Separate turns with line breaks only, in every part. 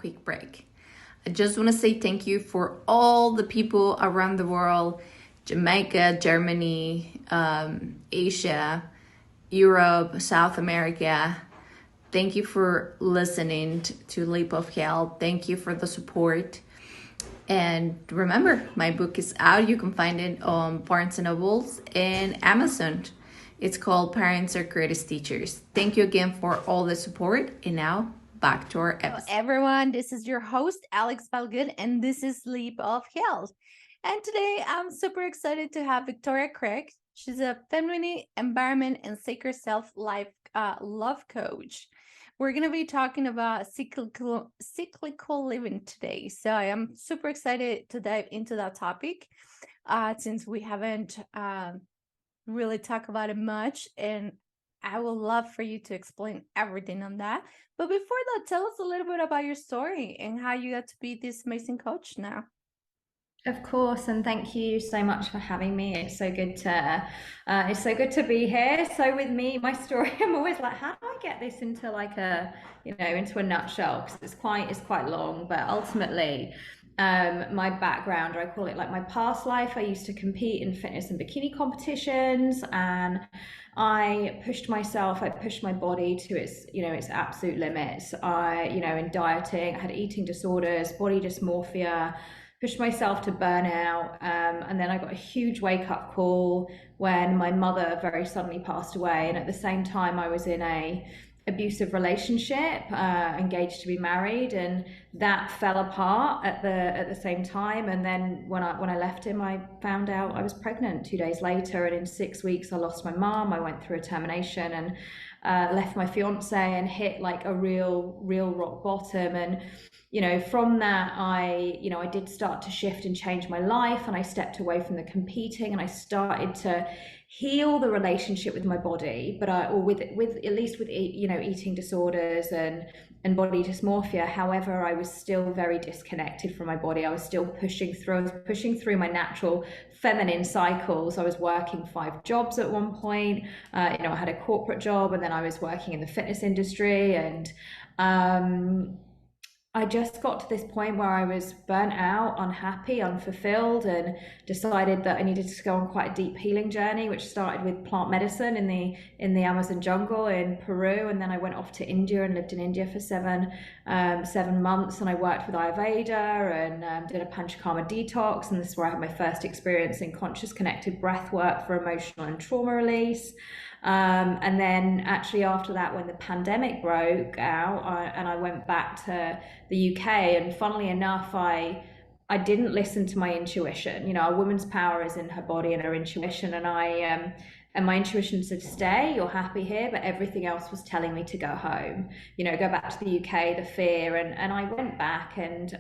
quick break. I just want to say thank you for all the people around the world, Jamaica, Germany, Asia, Europe, South America. Thank you for listening to Leap of Health. Thank you for the support. And remember, my book is out. You can find it on Barnes & Nobles and Amazon. It's called Parents Are Greatest Teachers. Thank you again for all the support. And now back to our episode.
Hello everyone, this is your host, Alex Balgood, and this is Leap of Health. And today I'm super excited to have Victoria Craig. She's a feminine environment and sacred self-life love coach. We're going to be talking about cyclical living today. So I am super excited to dive into that topic since we haven't really talked about it much. And I would love for you to explain everything on that. But before that, tell us a little bit about your story and how you got to be this amazing coach now.
Of course, and thank you so much for having me. It's so good to be here. So with me, my story, I'm always like, how do I get this into like into a nutshell? Because it's quite long. But ultimately, my background, or I call it like my past life, I used to compete in fitness and bikini competitions, and I pushed my body to its absolute limits. In dieting, I had eating disorders, body dysmorphia, pushed myself to burnout, and then I got a huge wake-up call when my mother very suddenly passed away, and at the same time I was in a abusive relationship, engaged to be married, and that fell apart at the same time. And then when I left him, I found out I was pregnant 2 days later, and in 6 weeks I lost my mom. I went through a termination and left my fiance and hit like a real rock bottom. And from that, I did start to shift and change my life, and I stepped away from the competing, and I started to heal the relationship with my body, but with eating disorders and body dysmorphia. However, I was still very disconnected from my body. I was still pushing through my natural feminine cycles. I was working 5 jobs at one point. I had a corporate job, and then I was working in the fitness industry, and I just got to this point where I was burnt out, unhappy, unfulfilled, and decided that I needed to go on quite a deep healing journey, which started with plant medicine in the Amazon jungle in Peru, and then I went off to India and lived in India for 7 months, and I worked with Ayurveda and did a Panchakarma detox, and this is where I had my first experience in conscious connected breath work for emotional and trauma release. And then actually after that, when the pandemic broke out, I went back to the UK, and funnily enough, I didn't listen to my intuition. A woman's power is in her body and her intuition, and my intuition said, stay, you're happy here, but everything else was telling me to go home, go back to the UK, the fear. And I went back, and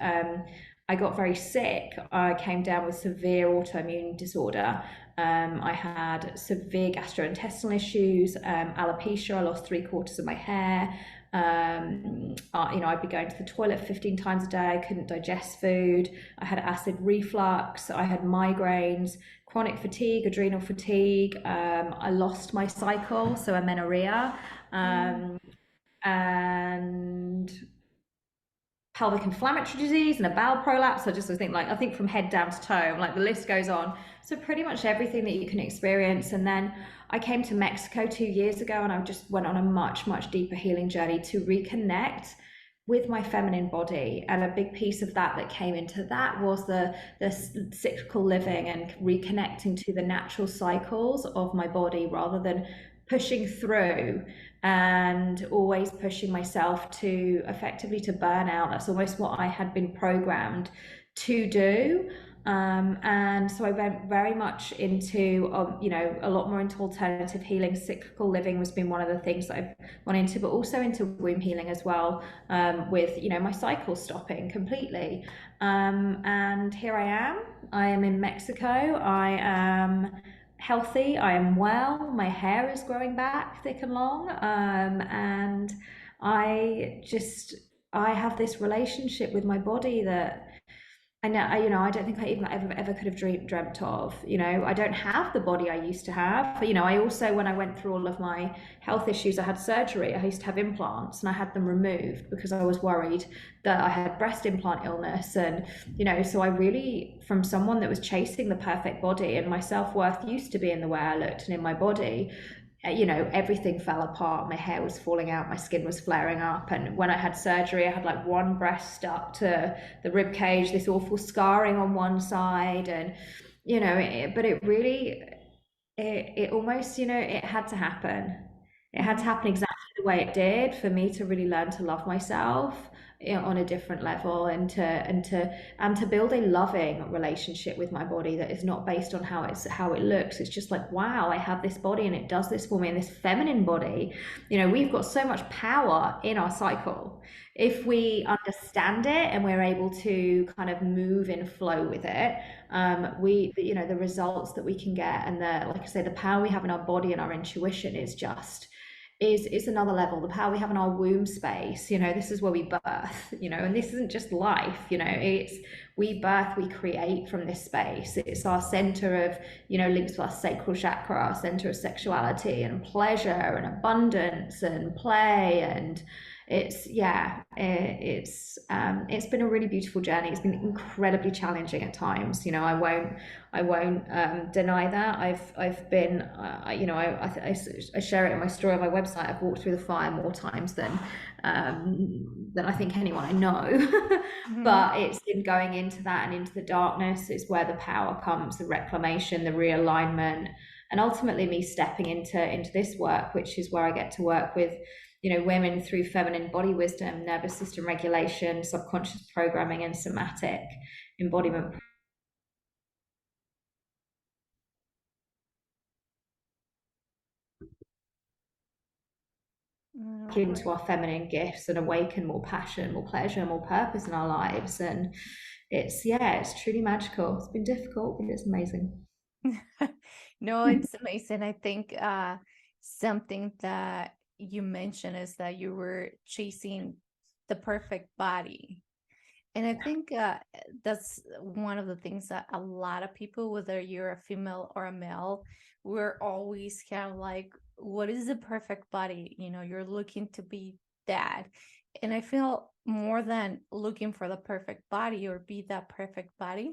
I got very sick. I came down with severe autoimmune disorder. I had severe gastrointestinal issues, alopecia. I lost 3/4 of my hair. I'd be going to the toilet 15 times a day. I couldn't digest food. I had acid reflux. I had migraines, chronic fatigue, adrenal fatigue. I lost my cycle, so amenorrhea, and pelvic inflammatory disease and a bowel prolapse. I think from head down to toe, like the list goes on. So pretty much everything that you can experience. And then I came to Mexico 2 years ago, and I just went on a much deeper healing journey to reconnect with my feminine body. And a big piece of that came into that was the cyclical living and reconnecting to the natural cycles of my body, rather than pushing through and always pushing myself to effectively to burnout. That's almost what I had been programmed to do. And so I went very much into, a lot more into alternative healing. Cyclical living has been one of the things that I've gone into, but also into womb healing as well, with, my cycle stopping completely. And here I am in Mexico. I am healthy, I am well, my hair is growing back thick and long, and I have this relationship with my body that I don't think I even ever could have dreamt of. I don't have the body I used to have. I also, when I went through all of my health issues, I had surgery. I used to have implants, and I had them removed because I was worried that I had breast implant illness. And, so I really, from someone that was chasing the perfect body, and my self-worth used to be in the way I looked and in my body, everything fell apart. My hair was falling out, my skin was flaring up. And when I had surgery, I had like one breast stuck to the rib cage, this awful scarring on one side. And, but it really, it almost, it had to happen. It had to happen exactly the way it did for me to really learn to love myself on a different level, and to build a loving relationship with my body that is not based on how it looks. It's just like, wow, I have this body and it does this for me, and this feminine body. We've got so much power in our cycle if we understand it and we're able to kind of move in flow with it. The results that we can get, and like I say, the power we have in our body and our intuition is another level. The power we have in our womb space, this is where we birth, and this isn't just life, it's we birth, we create from this space. It's our center of, links to our sacral chakra, our center of sexuality and pleasure and abundance and play. And it's been a really beautiful journey. It's been incredibly challenging at times. I won't deny that. I've been I share it in my story on my website. I've walked through the fire more times than I think anyone I know. But it's in going into that and into the darkness is where the power comes, the reclamation, the realignment, and ultimately me stepping into this work, which is where I get to work with women through feminine body wisdom, nervous system regulation, subconscious programming, and somatic embodiment. Into our feminine gifts and awaken more passion, more pleasure, more purpose in our lives. And it's truly magical. It's been difficult, but it's amazing.
No, it's amazing. I think something that you mentioned is that you were chasing the perfect body. And I think that's one of the things that a lot of people, whether you're a female or a male, we're always kind of like, what is the perfect body? You're looking to be that. And I feel more than looking for the perfect body or be that perfect body,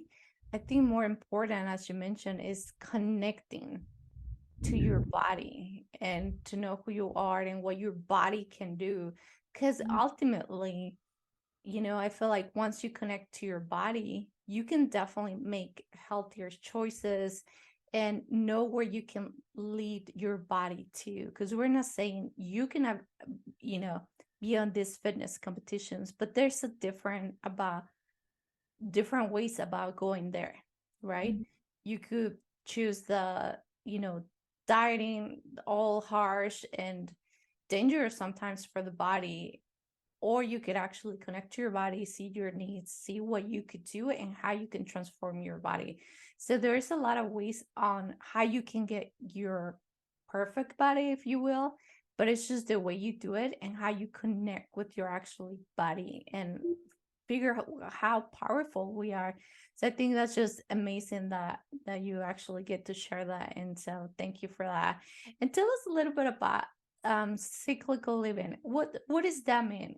I think more important, as you mentioned, is connecting to your body and to know who you are and what your body can do. Because ultimately, I feel like once you connect to your body, you can definitely make healthier choices and know where you can lead your body to. Because we're not saying you can have, be on these fitness competitions, but there's a different ways about going there, right? You could choose the, dieting, all harsh and dangerous sometimes for the body, or you could actually connect to your body, see your needs, see what you could do and how you can transform your body. So there's a lot of ways on how you can get your perfect body, if you will, but it's just the way you do it and how you connect with your actual body and figure out how powerful we are. So I think that's just amazing that you actually get to share that. And so thank you for that. And tell us a little bit about cyclical living. What does that mean?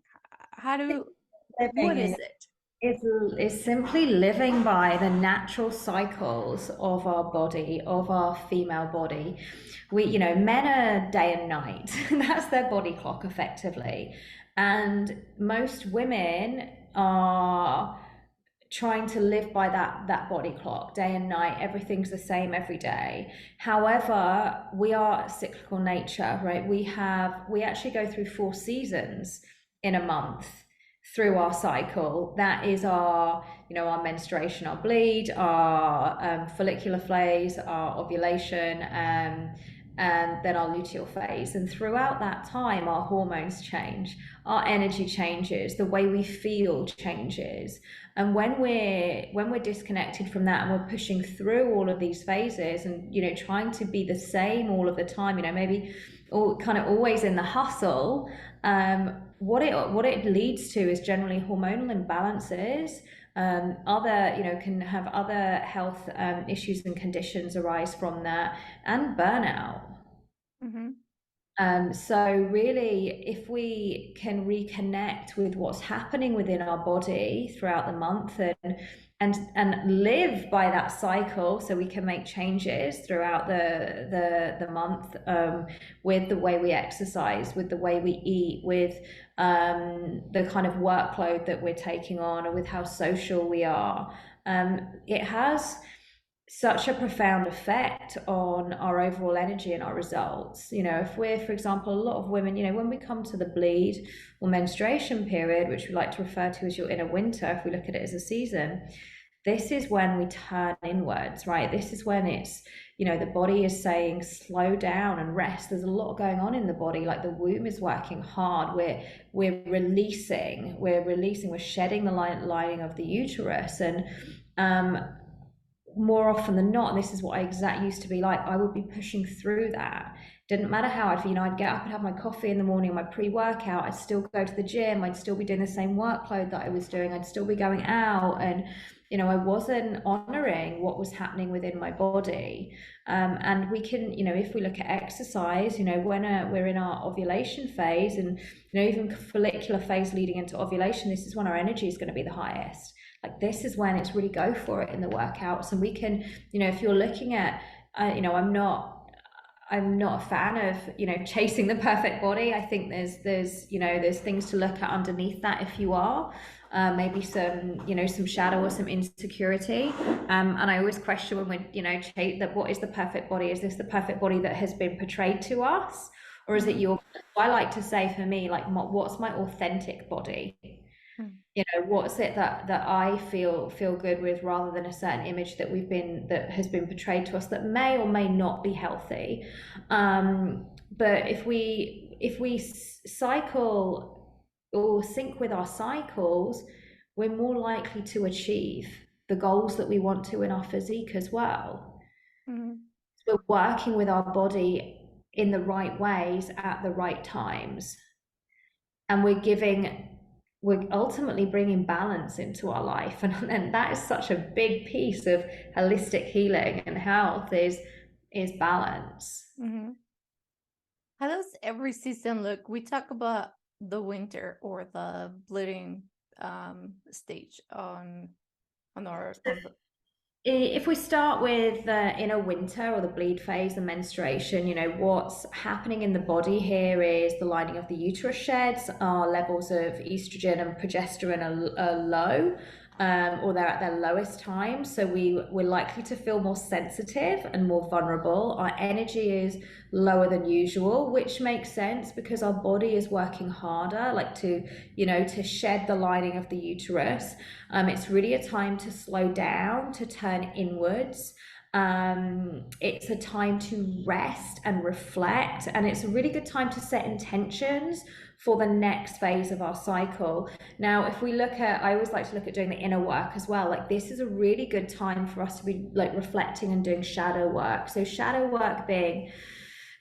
What is it?
It's simply living by the natural cycles of our body, of our female body. Men are day and night. That's their body clock effectively. And most women are trying to live by that body clock, day and night. Everything's the same every day. However, we are cyclical nature, right? We actually go through 4 seasons in a month through our cycle. That is our menstruation, our bleed, our follicular phase, our ovulation, and then our luteal phase. And throughout that time, our hormones change, our energy changes, the way we feel changes. And when we're disconnected from that and we're pushing through all of these phases and trying to be the same all of the time, maybe kind of always in the hustle, what it leads to is generally hormonal imbalances, Other, can have other health issues and conditions arise from that, and burnout.
Mm-hmm.
So really, if we can reconnect with what's happening within our body throughout the month, and live by that cycle, so we can make changes throughout the month, with the way we exercise, with the way we eat, with the kind of workload that we're taking on, or with how social we are, it has such a profound effect on our overall energy and our results. If we're, for example, a lot of women, when we come to the bleed or menstruation period, which we like to refer to as your inner winter, if we look at it as a season, this is when we turn inwards, right? This is when it's, the body is saying slow down and rest. There's a lot going on in the body, like the womb is working hard. We're releasing, we're shedding the lining of the uterus. And more often than not, and this is what I used to be like, I would be pushing through that. Didn't matter how I'd get up and have my coffee in the morning, my pre-workout, I'd still go to the gym, I'd still be doing the same workload that I was doing, I'd still be going out, and I wasn't honoring what was happening within my body. And we can, if we look at exercise, when we're in our ovulation phase, and even follicular phase leading into ovulation, this is when our energy is going to be the highest. Like, this is when it's really go for it in the workouts. And we can, if you're looking at, I'm not a fan of, chasing the perfect body. I think there's things to look at underneath that if you are. Maybe some shadow or some insecurity. And I always question when we, what is the perfect body? Is this the perfect body that has been portrayed to us? Or is it I like to say, for me, like, what's my authentic body? What's it that I feel good with, rather than a certain image that has been portrayed to us that may or may not be healthy. But if we cycle or sync with our cycles, we're more likely to achieve the goals that we want to in our physique as well. Mm-hmm. So we're working with our body in the right ways at the right times, and we're ultimately bringing balance into our life. And that is such a big piece of holistic healing and health, is balance.
Mm-hmm. How does every season look? We talk about the winter, or the bleeding stage on our
if we start with the inner winter, or the bleed phase, the menstruation, what's happening in the body here is the lining of the uterus sheds, our levels of estrogen and progesterone are low, or they're at their lowest time. So we're likely to feel more sensitive and more vulnerable. Our energy is lower than usual, which makes sense because our body is working harder, like to shed the lining of the uterus. It's really a time to slow down, to turn inwards. It's a time to rest and reflect, and it's a really good time to set intentions for the next phase of our cycle. Now, if we look at, I always like to look at doing the inner work as well. Like, this is a really good time for us to be like reflecting and doing shadow work. So shadow work being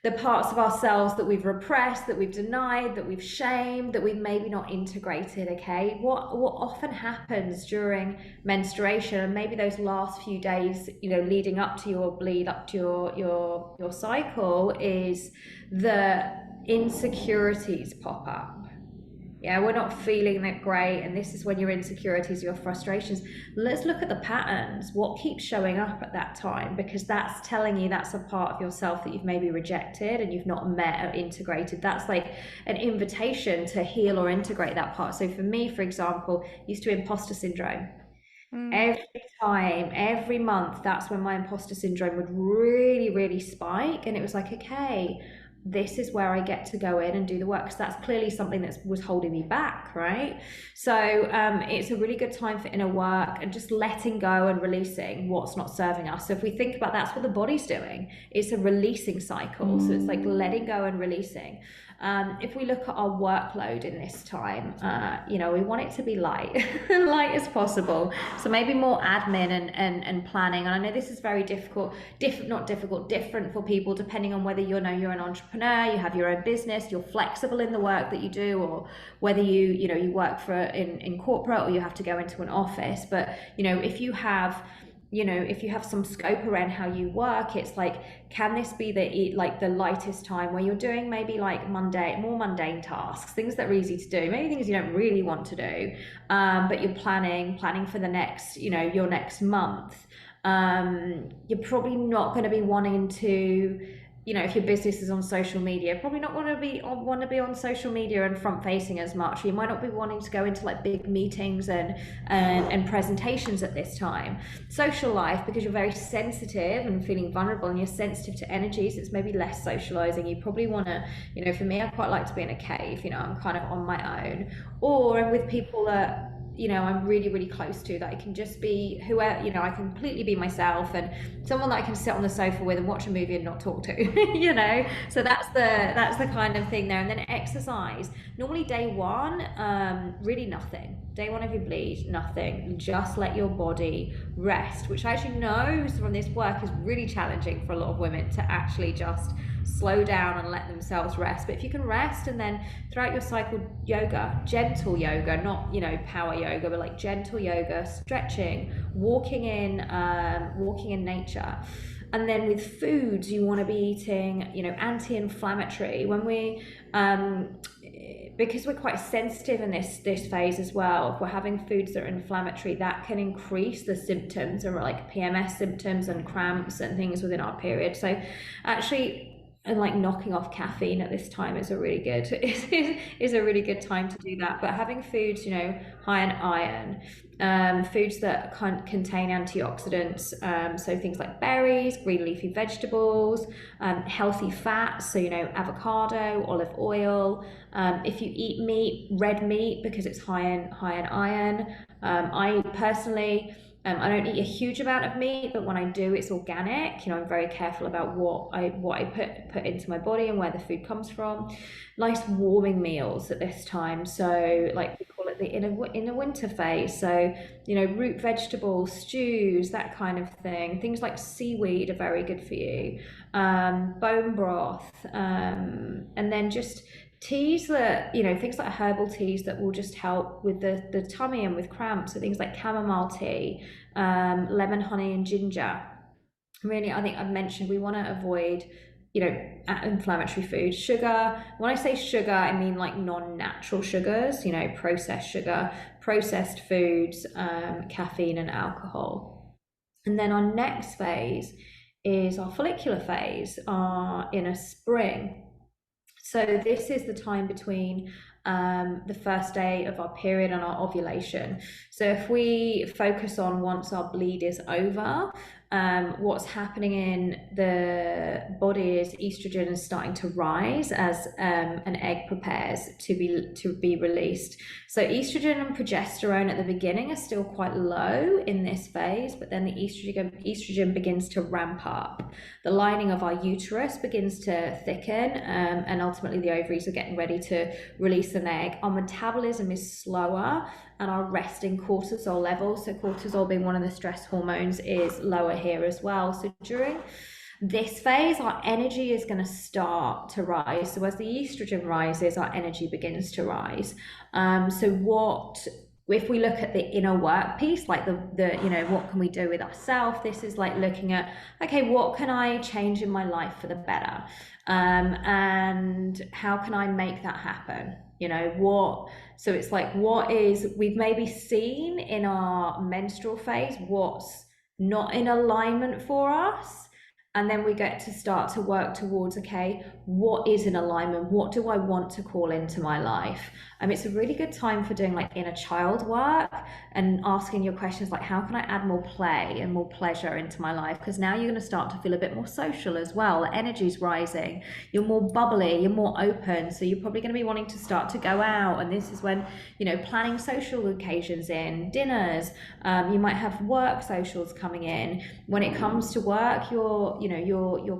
the parts of ourselves that we've repressed, that we've denied, that we've shamed, that we've maybe not integrated. Okay, what often happens during menstruation, and maybe those last few days, leading up to your bleed, up to your cycle, is the insecurities pop up. Yeah, we're not feeling that great, and this is when your insecurities, your frustrations. Let's look at the patterns. What keeps showing up at that time? Because that's telling you that's a part of yourself that you've maybe rejected and you've not met or integrated. That's like an invitation to heal or integrate that part. So for me, for example, used to imposter syndrome. Every time, every month, that's when my imposter syndrome would really, really spike. And it was like, okay, this is where I get to go in and do the work, because that's clearly something that was holding me back, right? So it's a really good time for inner work and just letting go and releasing what's not serving us. So if we think about that's what the body's doing, it's a releasing cycle. So it's like letting go and releasing. If we look at our workload in this time, we want it to be light, light as possible. So maybe more admin and planning. And I know this is very different for people, depending on whether you're an entrepreneur entrepreneur, you have your own business, you're flexible in the work that you do, or whether you work for in corporate or you have to go into an office. But if you have some scope around how you work, it's like, can this be the lightest time where you're doing maybe like more mundane tasks, things that are easy to do, maybe things you don't really want to do, but you're planning for the next, your next month. You're probably not going to be wanting to, if your business is on social media, probably not want to be on social media and front facing as much. You might not be wanting to go into like big meetings and presentations at this time. Social life, because you're very sensitive and feeling vulnerable and you're sensitive to energies, it's maybe less socializing. You probably want to, for me, I quite like to be in a cave. I'm kind of on my own, or I'm with people that I'm really, really close to, that I can just be whoever, I can completely be myself, and someone that I can sit on the sofa with and watch a movie and not talk to, so that's the kind of thing there. And then exercise, normally day one, really nothing. Day one of your bleed, nothing. Just let your body rest, which I actually know from this work is really challenging for a lot of women, to actually just slow down and let themselves rest. But if you can rest, and then throughout your cycle, yoga, gentle yoga, not power yoga, but like gentle yoga, stretching, walking in nature. And then with foods, you want to be eating anti-inflammatory. When we because we're quite sensitive in this phase as well, if we're having foods that are inflammatory, that can increase the symptoms, or like PMS symptoms and cramps and things within our period. So actually, and like knocking off caffeine at this time is a really good time to do that. But having foods high in iron, foods that contain antioxidants, so things like berries, green leafy vegetables, healthy fats, so avocado, olive oil. If you eat meat, red meat, because it's high in iron. I personally, I don't eat a huge amount of meat, but when I do, it's organic. I'm very careful about what I put into my body and where the food comes from. Nice warming meals at this time. So like we call it the inner winter phase. So root vegetables, stews, that kind of thing. Things like seaweed are very good for you. Bone broth, and then just teas that things like herbal teas that will just help with the tummy and with cramps. So things like chamomile tea, lemon, honey, and ginger. Really, I think I've mentioned we want to avoid inflammatory foods. Sugar, when I say sugar, I mean like non-natural sugars, processed sugar, processed foods, caffeine and alcohol. And then our next phase is our follicular phase, our inner spring. So this is the time between the first day of our period and our ovulation. So if we focus on once our bleed is over, what's happening in the body is estrogen is starting to rise as an egg prepares to be released. So estrogen and progesterone at the beginning are still quite low in this phase, but then the estrogen begins to ramp up. The lining of our uterus begins to thicken, and ultimately the ovaries are getting ready to release an egg. Our metabolism is slower, and our resting cortisol levels, so cortisol being one of the stress hormones, is lower here as well. So during this phase, our energy is going to start to rise. So as the estrogen rises, our energy begins to rise. If we look at the inner work piece, like the what can we do with ourselves? This is like looking at, okay, what can I change in my life for the better? And how can I make that happen? So it's like, we've maybe seen in our menstrual phase what's not in alignment for us. And then we get to start to work towards, okay, what is in alignment? What do I want to call into my life? It's a really good time for doing like inner child work and asking your questions like, how can I add more play and more pleasure into my life? Because now you're going to start to feel a bit more social as well. The energy's rising. You're more bubbly. You're more open. So you're probably going to be wanting to start to go out. And this is when, planning social occasions in, dinners. You might have work socials coming in. When it comes to work, your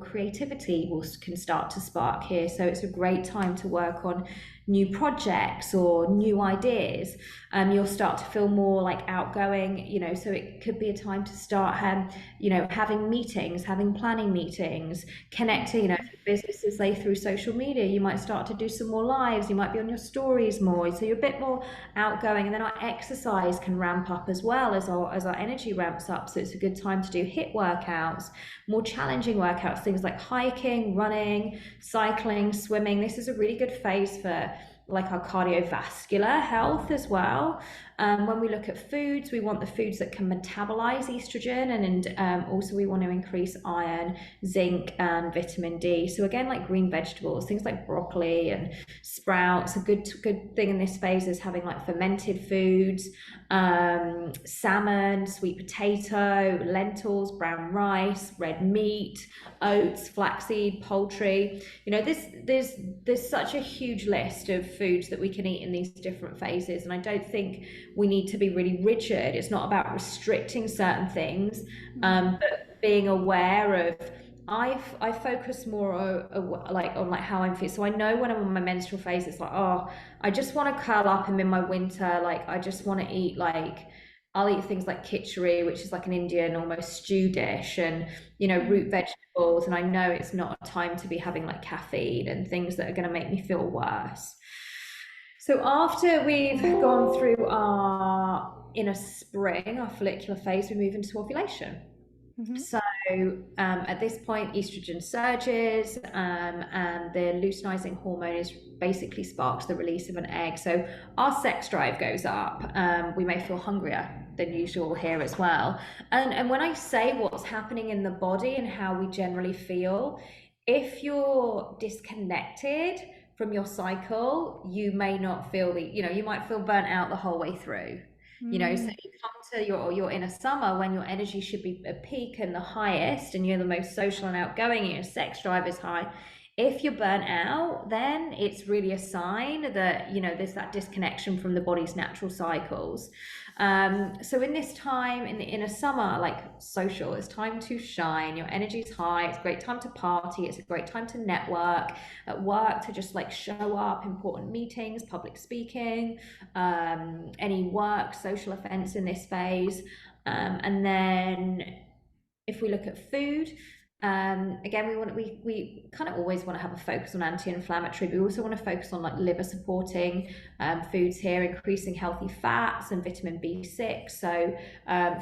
creativity can start to spark here. So it's a great time to work on new projects or new ideas. You'll start to feel more like outgoing, so it could be a time to start having meetings, having planning meetings, connecting, if your business is say through social media, you might start to do some more lives, you might be on your stories more, so you're a bit more outgoing. And then our exercise can ramp up as well as our energy ramps up, so it's a good time to do HIIT workouts, more challenging workouts, things like hiking, running, cycling, swimming. This is a really good phase for like our cardiovascular health as well. When we look at foods, we want the foods that can metabolize estrogen, and also we want to increase iron, zinc, and vitamin D. So again, like green vegetables, things like broccoli and sprouts. A good thing in this phase is having like fermented foods, salmon, sweet potato, lentils, brown rice, red meat, oats, flaxseed, poultry. There's such a huge list of foods that we can eat in these different phases, and I don't think we need to be really rigid. It's not about restricting certain things, but being aware of. I focus more on how I'm feeling. So I know when I'm on my menstrual phase, it's like, oh, I just want to curl up. I'm in my winter, like I just want to eat I'll eat things like khichdi, which is like an Indian almost stew dish, and root vegetables. And I know it's not a time to be having like caffeine and things that are going to make me feel worse. So after we've gone through our inner spring, our follicular phase, we move into ovulation. So at this point, estrogen surges, and the luteinizing hormone basically sparks the release of an egg. So our sex drive goes up. We may feel hungrier than usual here as well. And when I say what's happening in the body and how we generally feel, if you're disconnected from your cycle, you may not feel you might feel burnt out the whole way through. So you come to your inner summer when your energy should be at peak and the highest, and you're the most social and outgoing, and your sex drive is high. If you're burnt out, then it's really a sign that there's that disconnection from the body's natural cycles. So in this time, in the inner summer, like social, it's time to shine. Your energy's high. It's a great time to party. It's a great time to network. At work, to just like show up, important meetings, public speaking, any work, social events in this phase. And then if we look at food, again, we kind of always want to have a focus on anti-inflammatory, but we also want to focus on like liver supporting foods here, increasing healthy fats and vitamin B6. So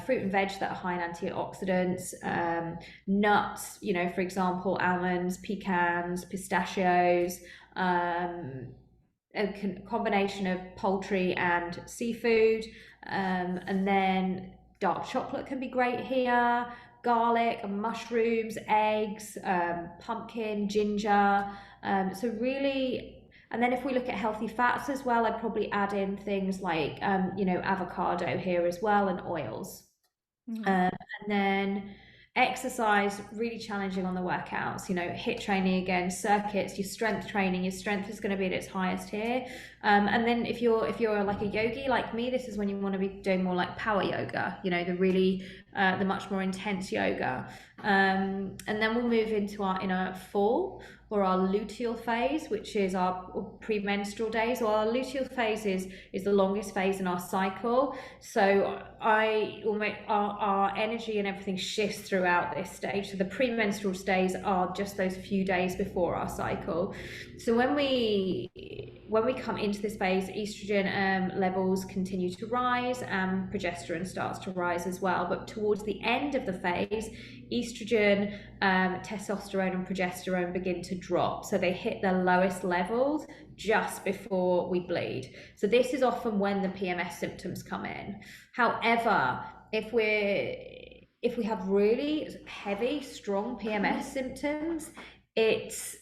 fruit and veg that are high in antioxidants, nuts, for example, almonds, pecans, pistachios, a combination of poultry and seafood, and then dark chocolate can be great here, garlic, mushrooms, eggs, pumpkin, ginger. So really, and then if we look at healthy fats as well, I'd probably add in things like avocado here as well, and oils. And then exercise, really challenging on the workouts, HIIT training again, circuits, your strength training, your strength is going to be at its highest here. And then if you're like a yogi like me, this is when you want to be doing more like power yoga, the much more intense yoga. And then we'll move into our inner fall, or our luteal phase, which is our premenstrual days. Well, our luteal phase is the longest phase in our cycle. So our energy and everything shifts throughout this stage. So the premenstrual days are just those few days before our cycle. So when we come into this phase, estrogen levels continue to rise, and progesterone starts to rise as well. But towards the end of the phase, estrogen, testosterone, and progesterone begin to drop. So they hit their lowest levels just before we bleed. So this is often when the PMS symptoms come in. However, if we have really heavy, strong PMS symptoms, it's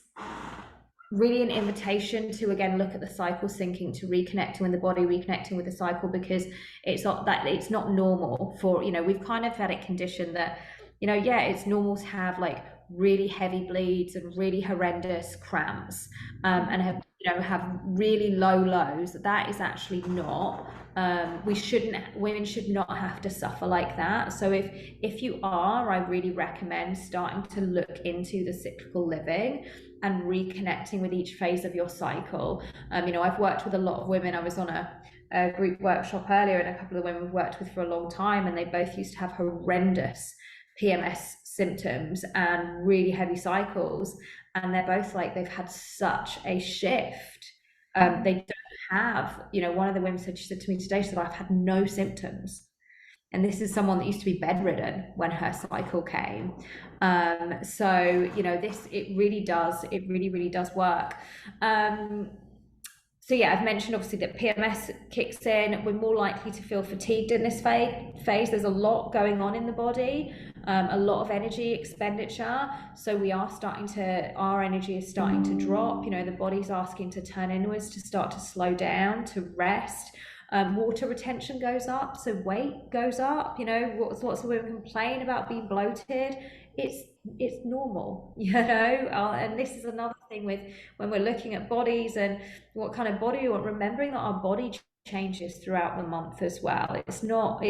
really an invitation to again look at the cycle syncing, to reconnecting with the body, reconnecting with the cycle, because it's not normal for we've kind of had it conditioned that yeah, it's normal to have like really heavy bleeds and really horrendous cramps, and have really low lows. That is actually not. Women should not have to suffer like that. So if you are, I really recommend starting to look into the cyclical living and reconnecting with each phase of your cycle. I've worked with a lot of women. I was on a group workshop earlier, and a couple of women I've worked with for a long time, and they both used to have horrendous PMS symptoms and really heavy cycles, and they're both like they've had such a shift. They don't have, one of the women said, she said to me today, she said, I've had no symptoms. And this is someone that used to be bedridden when her cycle came. So it really, really does work. So yeah, I've mentioned obviously that PMS kicks in. We're more likely to feel fatigued in this phase. There's a lot going on in the body, a lot of energy expenditure. So our energy is starting to drop. The body's asking to turn inwards, to start to slow down, to rest. Water retention goes up, so weight goes up. Lots of women complain about being bloated. It's normal, and this is another thing with when we're looking at bodies and what kind of body you want, remembering that our body changes throughout the month as well. It's not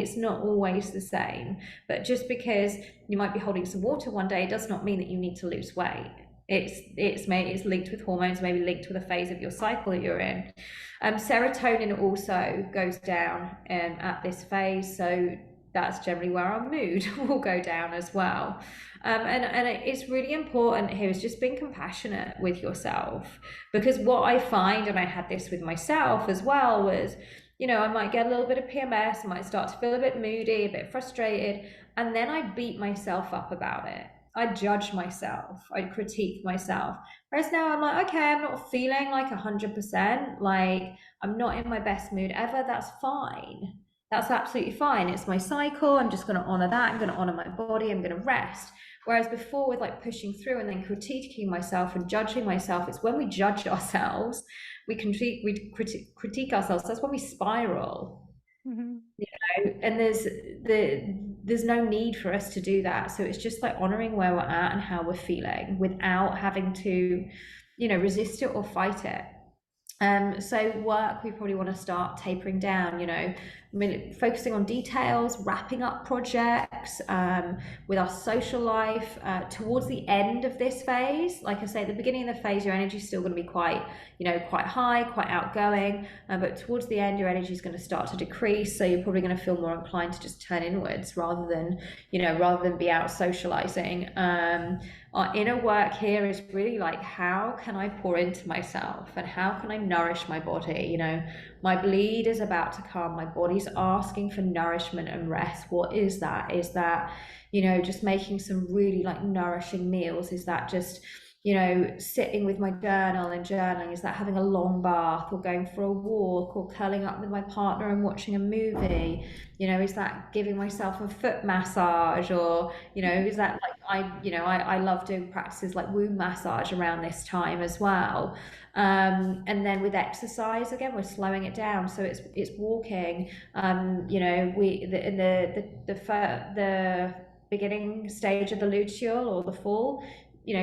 always the same, but just because you might be holding some water one day does not mean that you need to lose weight. It's linked with hormones, maybe linked with a phase of your cycle that you're in. Serotonin also goes down at this phase, so that's generally where our mood will go down as well. And it's really important here is just being compassionate with yourself, because what I find, and I had this with myself as well, was I might get a little bit of PMS, I might start to feel a bit moody, a bit frustrated, and then I beat myself up about it. I'd judge myself, I'd critique myself. Whereas now I'm like, okay, I'm not feeling like 100%, like I'm not in my best mood ever. That's fine. That's absolutely fine. It's my cycle. I'm just going to honor that. I'm going to honor my body. I'm going to rest. Whereas before, with like pushing through and then critiquing myself and judging myself, it's when we judge ourselves, we critique ourselves. That's when we spiral.
Mm-hmm.
And there's no need for us to do that. So it's just like honoring where we're at and how we're feeling without having to resist it or fight it. So work, we probably want to start tapering down, focusing on details, wrapping up projects, with our social life. Towards the end of this phase, like I say, at the beginning of the phase, your energy is still going to be quite high, quite outgoing, but towards the end, your energy is going to start to decrease. So you're probably going to feel more inclined to just turn inwards rather than be out socializing. Our inner work here is really like, how can I pour into myself and how can I nourish my body? My bleed is about to come. My body's asking for nourishment and rest. What is that? Is that, just making some really like nourishing meals? Is that just, sitting with my journal and journaling? Is that having a long bath or going for a walk or curling up with my partner and watching a movie? Is that giving myself a foot massage, or, is that like, I love doing practices like womb massage around this time as well. And then with exercise, again, we're slowing it down. So it's walking, in the beginning stage of the luteal or the fall,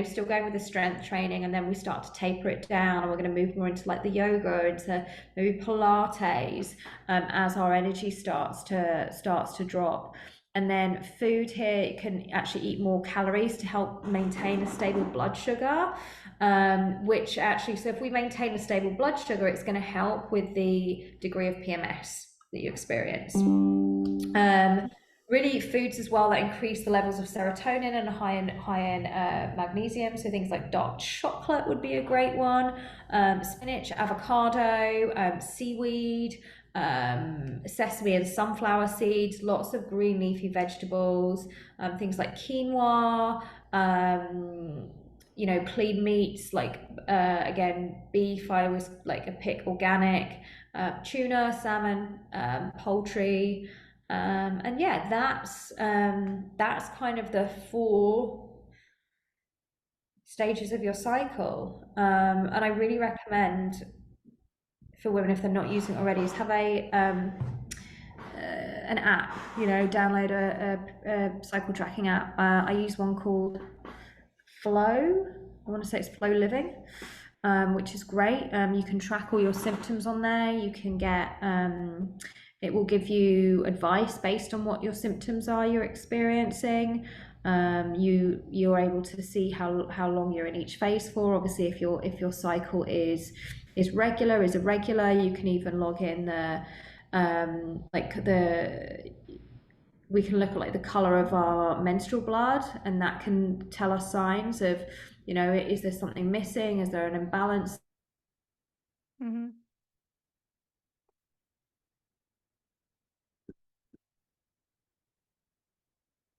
still going with the strength training, and then we start to taper it down, and we're going to move more into like the yoga, into maybe Pilates, as our energy starts to drop. And then food here, you can actually eat more calories to help maintain a stable blood sugar, which actually, so if we maintain a stable blood sugar, it's going to help with the degree of PMS that you experience. Really, foods as well that increase the levels of serotonin and high in magnesium. So things like dark chocolate would be a great one. Spinach, avocado, seaweed, sesame and sunflower seeds, lots of green leafy vegetables, things like quinoa, clean meats like again, beef. I always like a pick organic, tuna, salmon, poultry. And yeah, that's kind of the 4 stages of your cycle. And I really recommend for women, if they're not using it already, is have an app, download a cycle tracking app. I use one called Flow. I want to say it's Flow Living, which is great. You can track all your symptoms on there. You can get, it will give you advice based on what your symptoms are you're experiencing. You're able to see how long you're in each phase for. Obviously, if your cycle is regular, is irregular, you can even log in we can look at like the color of our menstrual blood, and that can tell us signs of, is there something missing? Is there an imbalance?
Mm-hmm.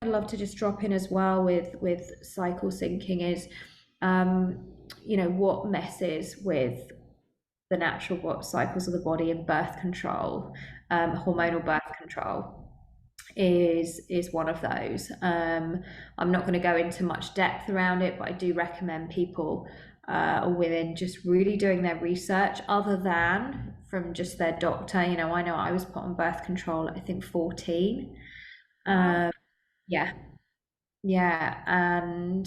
I'd love to just drop in as well with cycle syncing is, what messes with the natural cycles of the body and birth control, hormonal birth control is one of those. I'm not going to go into much depth around it, but I do recommend people or women just really doing their research other than from just their doctor. I know I was put on birth control at, I think, 14.
Wow.
Yeah, yeah, and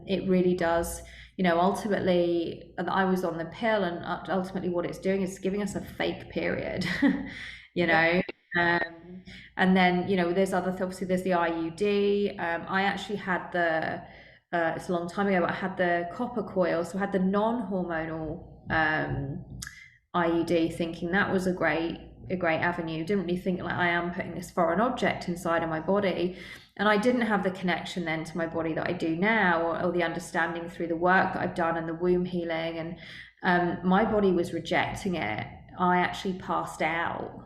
it really does, ultimately, and I was on the pill, and ultimately what it's doing is giving us a fake period, you
Yeah.
know. And then, there's obviously there's the IUD. I actually had it's a long time ago, but I had the copper coil, so I had the non-hormonal IUD, thinking that was a great avenue. Didn't really think like I am putting this foreign object inside of my body. And I didn't have the connection then to my body that I do now, or the understanding through the work that I've done and the womb healing. And my body was rejecting it. I actually passed out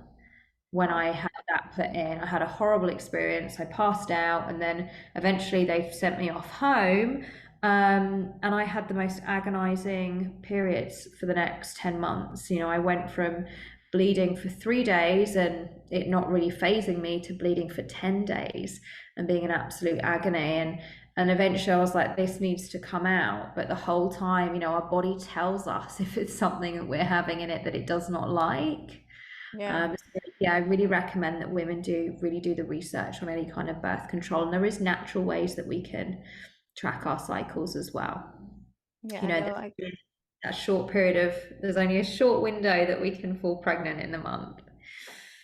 when I had that put in. I had a horrible experience. I passed out, and then eventually they sent me off home. And I had the most agonizing periods for the next 10 months. I went from bleeding for 3 days and it not really phasing me to bleeding for 10 days and being in absolute agony. And eventually I was like, this needs to come out. But the whole time, our body tells us if it's something that we're having in it that it does not like.
Yeah.
So yeah, I really recommend that women really do the research on any kind of birth control. And there is natural ways that we can track our cycles as well.
Yeah. No,
There's that short period there's only a short window that we can fall pregnant in a month.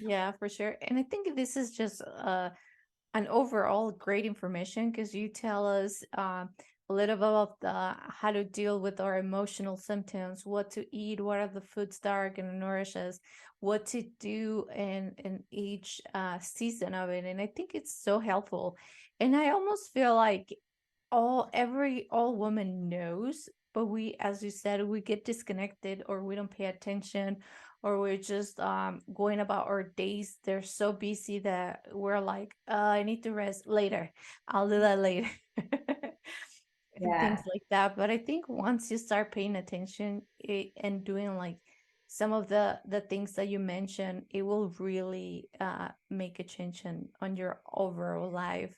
yeah, for sure. And I think this is just an overall great information because you tell us a little bit of how to deal with our emotional symptoms, what to eat, what are the foods that are going to nourish us, what to do in each season of it. And I think it's so helpful. And I almost feel like all woman knows, but we, as you said, we get disconnected or we don't pay attention, or we're just going about our days. They're so busy that we're like, I need to rest later, I'll do that later. And things
Yeah.
like that. But I think once you start paying attention and doing like some of the things that you mentioned, it will really make a change on your overall life.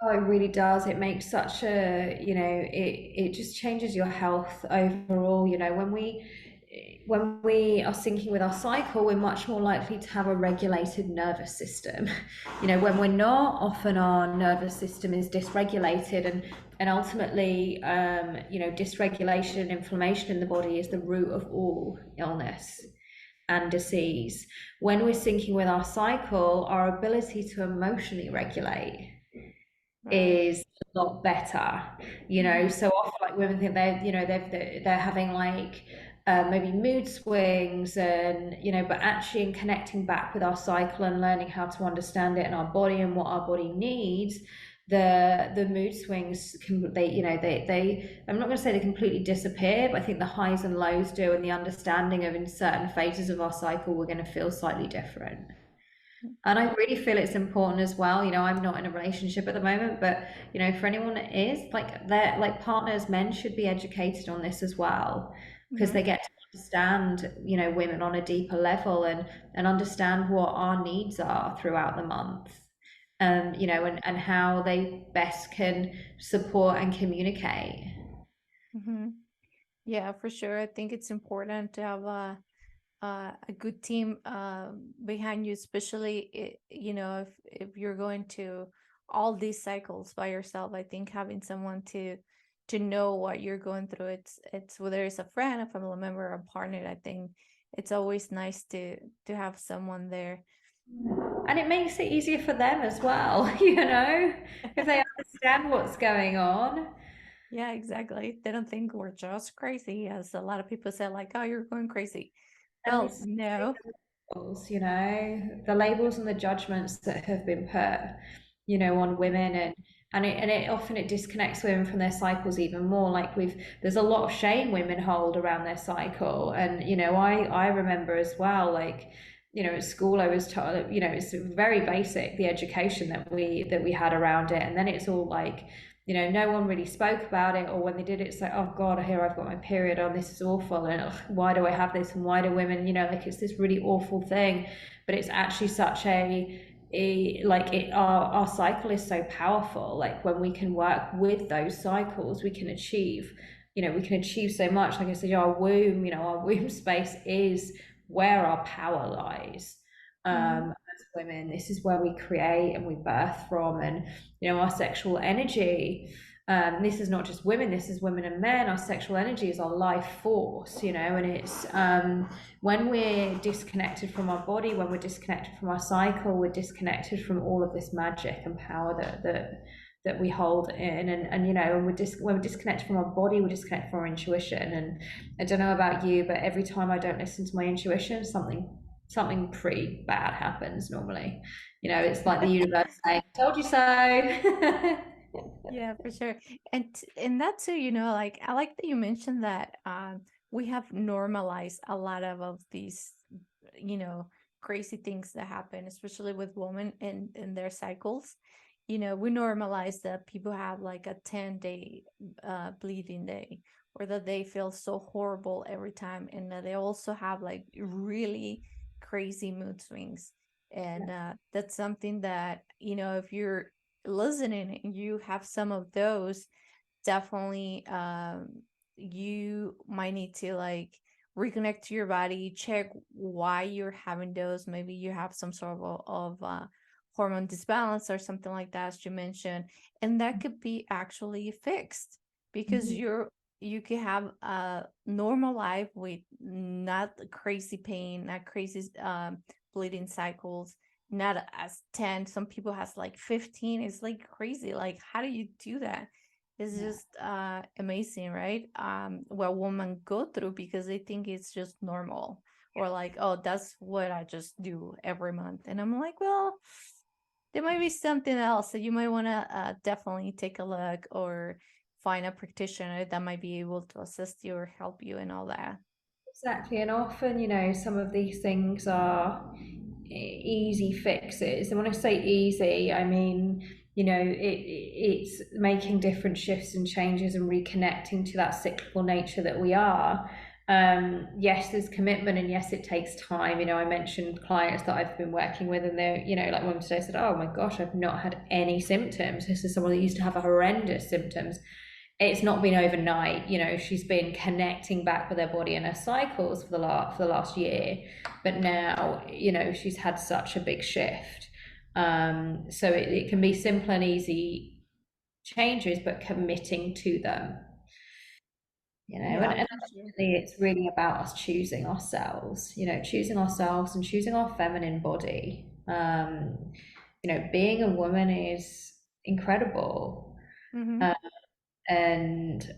Oh, it really does. It makes such it just changes your health overall. When we are syncing with our cycle, we're much more likely to have a regulated nervous system. When we're not, often our nervous system is dysregulated, and ultimately, dysregulation and inflammation in the body is the root of all illness and disease. When we're syncing with our cycle, our ability to emotionally regulate
Right.
is a lot better.
Mhm.
So often, like, women think they're having like maybe mood swings, and but actually in connecting back with our cycle and learning how to understand it in our body and what our body needs, the mood swings can they I'm not going to say they completely disappear, but I think the highs and lows do, and the understanding of in certain phases of our cycle we're going to feel slightly different. And I really feel it's important as well. I'm not in a relationship at the moment, but for anyone that is, like, their like partners, men should be educated on this as well, because
Mhm.
they get to understand, women on a deeper level, and understand what our needs are throughout the month. And how they best can support and communicate.
Mhm. Yeah, for sure. I think it's important to have a good team behind you, especially if you're going to all these cycles by yourself. I think having someone to know what you're going through, it's whether it's a friend, a family member, a partner. I think it's always nice to have someone there.
And it makes it easier for them as well, you know, if they understand what's going on.
Yeah, exactly. They don't think we're just crazy, as a lot of people say, like, oh, you're going crazy.
And we
Well,
see
no.
the labels, you know, the labels and the judgments that have been put, you know, on women, and it often it disconnects women from their cycles even more. Like there's a lot of shame women hold around their cycle, and you know, I remember as well, like, you know, at school I was taught, you know, it's very basic, the education that we had around it, and then it's all like, you know, no one really spoke about it, or when they did it's like, oh god, here I've got my period on, this is awful, and ugh, why do I have this, and why do women, you know, like it's this really awful thing. But it's actually such our cycle is so powerful. Like when we can work with those cycles, we can achieve, you know, we can achieve so much. Like I said, our womb, you know, our womb space is where our power lies.
Mhm.
As women, this is where we create and we birth from, and you know, our sexual energy, this is not just women, this is women and men. Our sexual energy is our life force, you know, and it's when we're disconnected from our body, when we're disconnected from our cycle, we're disconnected from all of this magic and power that we hold in, and you know, when we're disconnected from our body, we're disconnected from our intuition. And I don't know about you, but every time I don't listen to my intuition, something pretty bad happens normally. You know, it's like the universe saying, "Told you so."
Yeah, for sure. And that too, like I like that you mentioned that we have normalized a lot of these, you know, crazy things that happen, especially with women in their cycles. We normalize that people have like a 10-day bleeding day, or that they feel so horrible every time, and that they also have like really crazy mood swings. And that's something that, if you're listening and you have some of those, definitely you might need to like reconnect to your body, check why you're having those. Maybe you have some sort of hormone disbalance or something like that, as you mentioned, and that could be actually fixed, because you can have a normal life with not crazy pain, not crazy bleeding cycles, not as 10. Some people has like 15. It's like crazy. Like, how do you do that? It's just amazing, right? What women go through, because they think it's just normal, or like, oh, that's what I just do every month. And I'm like, well, there might be something else that you might want to definitely take a look, or find a practitioner that might be able to assist you or help you and all that.
Exactly, and often, you know, some of these things are easy fixes. And when I say easy, I mean, you know, it's making different shifts and changes and reconnecting to that cyclical nature that we are. Yes, there's commitment, and yes, it takes time. You know, I mentioned clients that I've been working with, and they're, you know, like one today said, "Oh my gosh, I've not had any symptoms." This is someone that used to have horrendous symptoms. It's not been overnight. You know, she's been connecting back with her body and her cycles for the last year, but now, you know, she's had such a big shift. So it can be simple and easy changes, but committing to them, you know,
Yeah,
and
for sure.
ultimately it's really about us choosing ourselves, you know, choosing ourselves and choosing our feminine body. You know, being a woman is incredible.
Mm-hmm.
Um, and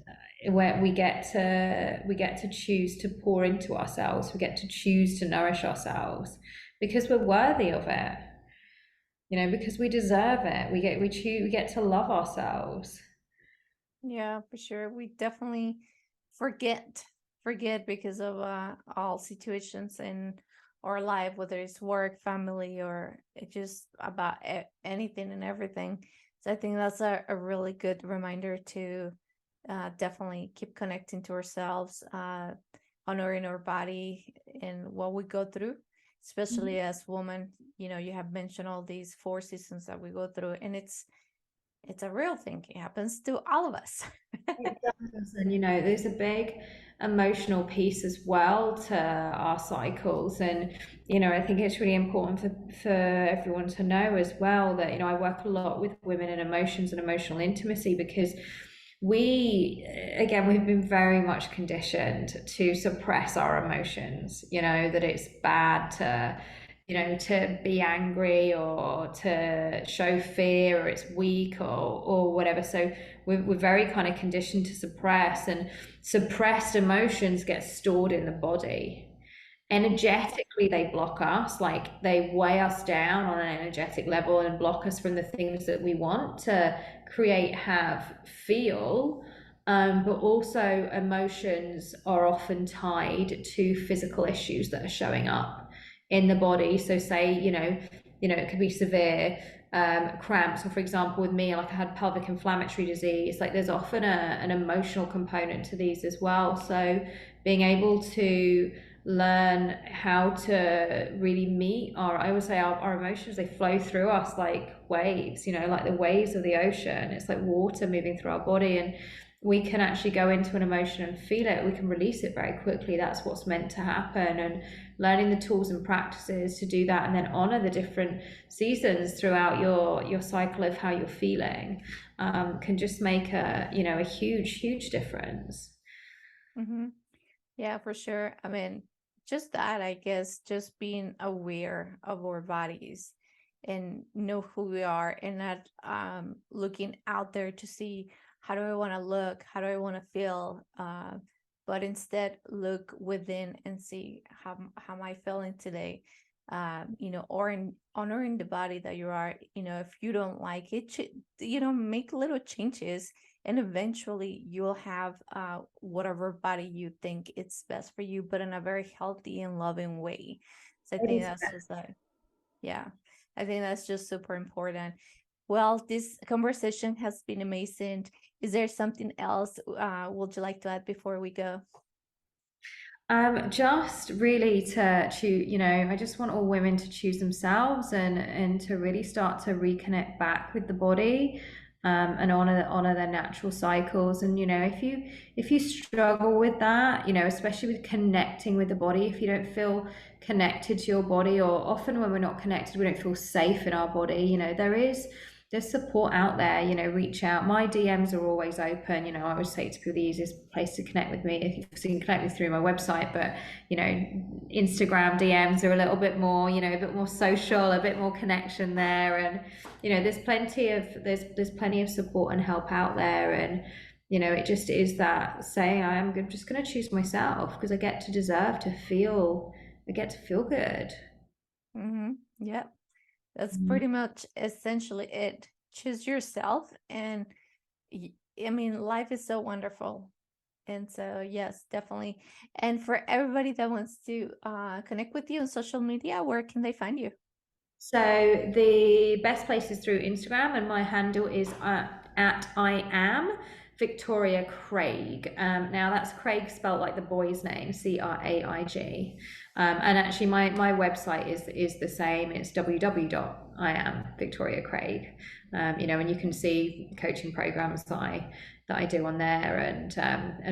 where we get to choose to pour into ourselves, we get to choose to nourish ourselves because we're worthy of it, you know, because we deserve it. We get to love ourselves.
Yeah, for sure. We definitely forget, forget because of all situations in our life, whether it's work, family, or it's just about anything and everything. So I think that's a really good reminder to definitely keep connecting to ourselves, honoring our body and what we go through, especially as women. You have mentioned all these 4 seasons that we go through, and it's a real thing. It happens to all of us.
It does, and you know, there's a big emotional piece as well to our cycles. And I think it's really important for everyone to know as well that I work a lot with women and emotions and emotional intimacy, because we've been very much conditioned to suppress our emotions, that it's bad to be angry or to show fear, or it's weak, or whatever. So we're very kind of conditioned to suppress, and suppressed emotions get stored in the body. Energetically, they block us, like they weigh us down on an energetic level and block us from the things that we want to create, have, feel. But also emotions are often tied to physical issues that are showing up in the body. So say, it could be severe cramps, or for example, with me, like I had pelvic inflammatory disease. Like there's often an emotional component to these as well. So being able to learn how to really meet I always say our emotions, they flow through us like waves, like the waves of the ocean. It's like water moving through our body, and we can actually go into an emotion and feel it. We can release it very quickly. That's what's meant to happen. And learning the tools and practices to do that, and then honor the different seasons throughout your cycle of how you're feeling, can just make a huge difference.
Mm-hmm. Yeah, for sure. I mean, just that, I guess, just being aware of our bodies and know who we are, and not looking out there to see how do I want to look, how do I want to feel, but instead look within and see how am I feeling today, or in honoring the body that you are. If you don't like it, make little changes, and eventually you'll have whatever body you think it's best for you, but in a very healthy and loving way. So I think that's just yeah, I think that's just super important. Well, this conversation has been amazing. Is there something else would you like to add before we go?
Just really to choose, I just want all women to choose themselves, and to really start to reconnect back with the body, and honor their natural cycles. And if you struggle with that, especially with connecting with the body, if you don't feel connected to your body, or often when we're not connected, we don't feel safe in our body. There's support out there. Reach out. My DMs are always open. I always say to people, the easiest place to connect with me, if you can connect me through my website, but Instagram DMs are a little bit more, a bit more social, a bit more connection there. And there's plenty of support and help out there. And it just is that saying, I'm just going to choose myself, because I get to feel good.
Mm-hmm. Yeah, that's
Mm-hmm.
pretty much essentially it. Choose yourself, and I mean, life is so wonderful. And so, yes, definitely. And for everybody that wants to connect with you on social media, where can they find you?
So the best place is through Instagram, and my handle is at I am Victoria Craig. Now that's Craig spelled like the boy's name, Craig. And actually, my website is the same. It's www.iamvictoriacraig. And you can see coaching programs that I do on there, and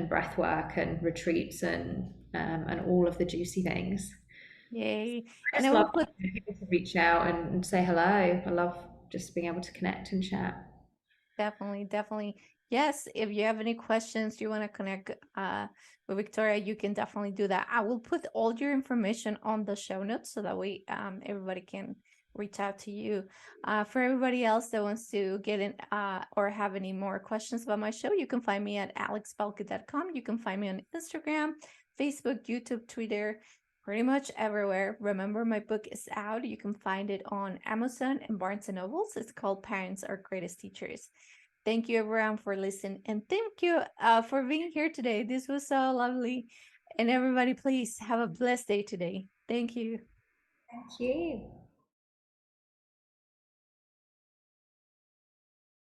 breath work and retreats, and all of the juicy things.
Yay.
I
And I
just
will
love
put
people to reach out and say hello. I love just being able to connect and chat.
definitely, definitely. Yes, if you have any questions, you want to connect with Victoria, you can definitely do that. I will put all your information on the show notes so that way everybody can reach out to you. For everybody else that wants to get in or have any more questions about my show, you can find me at alexbalka.com. You can find me on Instagram, Facebook, YouTube, Twitter, pretty much everywhere. Remember, my book is out. You can find it on Amazon and Barnes and Nobles. It's called Parents Are Greatest Teachers. Thank you, everyone, for listening. And thank you for being here today. This was so lovely. And everybody, please have a blessed day today. Thank you.
Thank you.